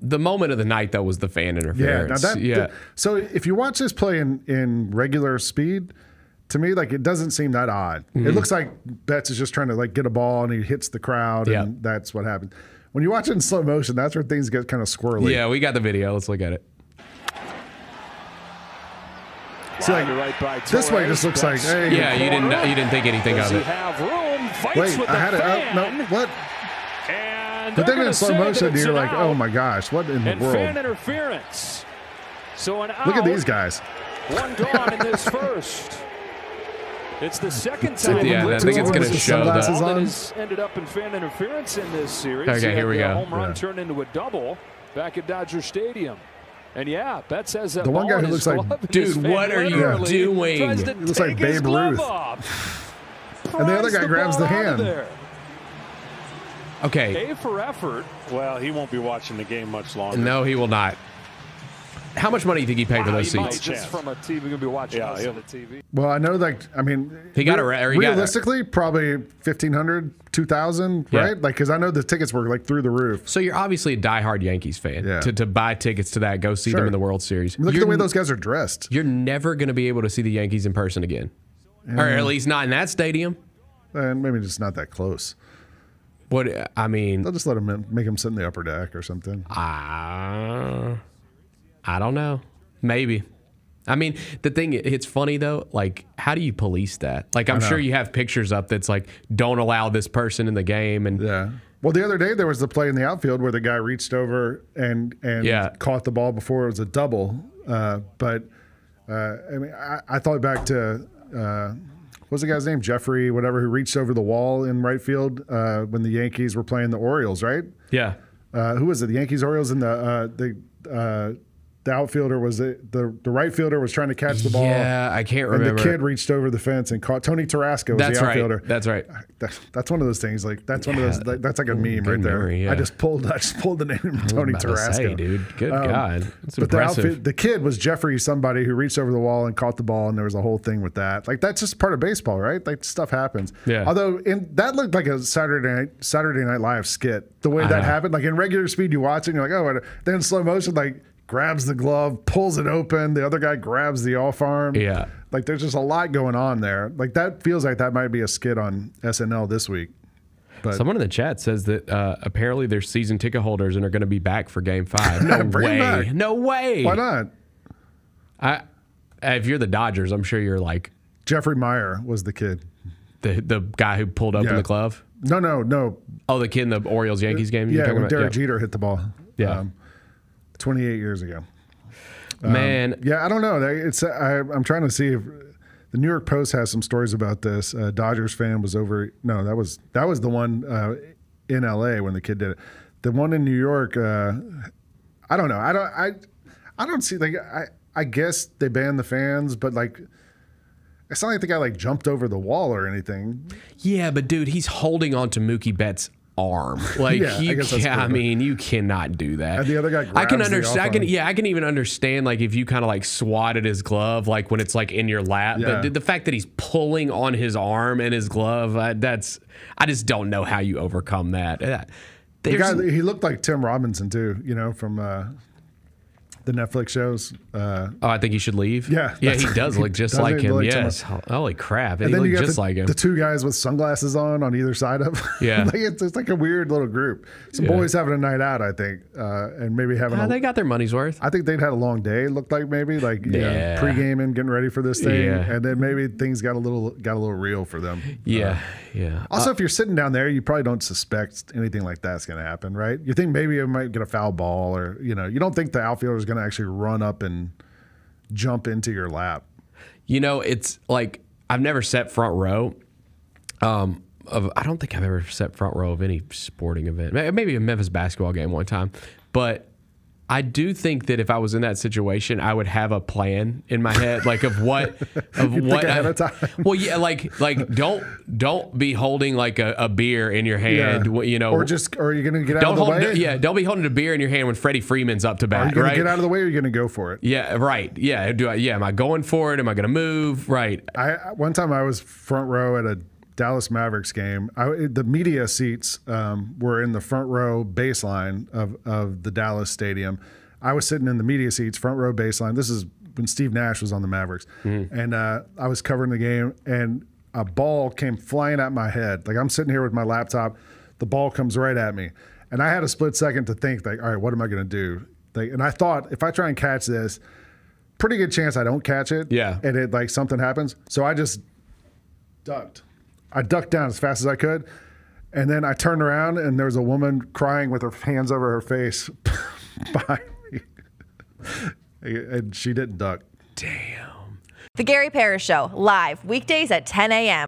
The moment of the night, though, was the fan interference. So if you watch this play in regular speed, to me, like, it doesn't seem that odd. It looks like Betts is just trying to, like, get a ball and he hits the crowd and that's what happened. When you watch it in slow motion, that's where things get kind of squirrely. Yeah, we got the video. Let's look at it. See, like, this way just looks like, hey. Yeah, you didn't think anything of it. Wait, I had it. No, what? But then in slow motion, you're like, oh my gosh, what in the world? Fan interference. So an out. Look at these guys. One gone in this first. It's the second time. Yeah, I think it's going to show that has ended up in fan interference in this series. Okay, here we go. Home run turned into a double back at Dodger Stadium. And yeah, Betts has that. The one guy who looks like, dude, what are you doing? He looks like Babe Ruth. And the other guy grabs the hand. Okay. A for effort. Well, he won't be watching the game much longer. No, he will not. How much money do you think he paid for those seats? Just from a TV, going to be watching on the TV. Well, I know, like, I mean, he got realistically, probably $1,500, $2,000, right? Like, because I know the tickets were like through the roof. So you're obviously a diehard Yankees fan to buy tickets to that, go see them in the World Series. Look at the way those guys are dressed. You're never going to be able to see the Yankees in person again, or at least not in that stadium. And maybe just not that close. What I mean, they'll just let them make them sit in the upper deck or something. I don't know. Maybe. I mean, the thing, it's funny though. Like, how do you police that? Like, I'm sure you have pictures up that's like, don't allow this person in the game. And well, the other day there was the play in the outfield where the guy reached over and caught the ball before it was a double. But I mean, I thought back to. What's the guy's name? Jeffrey, whatever, who reached over the wall in right field when the Yankees were playing the Orioles, right? Yeah. Who was it? The Yankees, Orioles, and the outfielder was the right fielder was trying to catch the ball. Yeah, I can't remember. And the kid reached over the fence and caught Tony Tarasco was the outfielder. Right. That's right. That's one of those things. Like that's one of those. That's like a meme right there. Memory, yeah. I just pulled the name of Tony Tarasco. Say, dude, good God, it's but impressive. The kid was Jeffrey, somebody who reached over the wall and caught the ball, and there was a whole thing with that. Like that's just part of baseball, right? Like stuff happens. Yeah. Although that looked like a Saturday Night Live skit. The way that happened, like in regular speed, you watch it, and you're like, oh, then in slow motion, like. Grabs the glove, pulls it open. The other guy grabs the off arm. Yeah. Like there's just a lot going on there. Like that feels like that might be a skit on SNL this week. But someone in the chat says that apparently they're season ticket holders and are going to be back for Game 5. No way. No way. Why not? If you're the Dodgers, I'm sure you're like. Jeffrey Meyer was the kid. The guy who pulled open the glove? No. Oh, the kid in the Orioles-Yankees game? Yeah, when Derek Jeter hit the ball. Yeah. 28 years ago. Man. Yeah, I don't know. I'm trying to see if the New York Post has some stories about this. Dodgers fan was over. No, that was the one in LA when the kid did it. The one in New York, I don't know. I don't see, like, I guess they banned the fans, but like, it's not like the guy like jumped over the wall or anything. Yeah, but dude, he's holding on to Mookie Betts' arm. Like I mean, you cannot do that. And the other guy grabs I can understand. I can even understand like if you kind of like swatted his glove, like when it's like in your lap. Yeah. But the fact that he's pulling on his arm and his glove, I just don't know how you overcome that. The guy, he looked like Tim Robinson too, from the Netflix shows. I think he should leave. Yeah, he does look just like him. Yes, holy crap, and then he you looks just like him. The two guys with sunglasses on either side of. Yeah, like it's like a weird little group. Some boys having a night out, I think, and maybe having. They got their money's worth. I think they'd had a long day. It looked like maybe pre-gaming, getting ready for this thing, and then maybe things got a little real for them. Yeah. Also, if you're sitting down there, you probably don't suspect anything like that's going to happen, right? You think maybe it might get a foul ball, or you don't think the outfielder is going to actually run up and jump into your lap. It's like I've never sat front row. I don't think I've ever sat front row of any sporting event. Maybe a Memphis basketball game one time, but I do think that if I was in that situation, I would have a plan in my head, like of what ahead of time. Well, yeah, like don't be holding like a beer in your hand, or are you going to get out of the way? Yeah, don't be holding a beer in your hand when Freddie Freeman's up to bat. Are you going to get out of the way, or are you going to go for it? Yeah, right. Yeah, am I going for it? Am I going to move? Right. One time I was front row at a Dallas Mavericks game. The media seats were in the front row baseline of the Dallas stadium. I was sitting in the media seats, front row baseline. This is when Steve Nash was on the Mavericks. And I was covering the game, and a ball came flying at my head. Like, I'm sitting here with my laptop. The ball comes right at me. And I had a split second to think, like, all right, what am I going to do? Like, and I thought, if I try and catch this, pretty good chance I don't catch it. Yeah. And it, like, something happens. So I just ducked. I ducked down as fast as I could. And then I turned around, and there was a woman crying with her hands over her face behind me. And she didn't duck. Damn. The Gary Parrish Show, live weekdays at 10 a.m.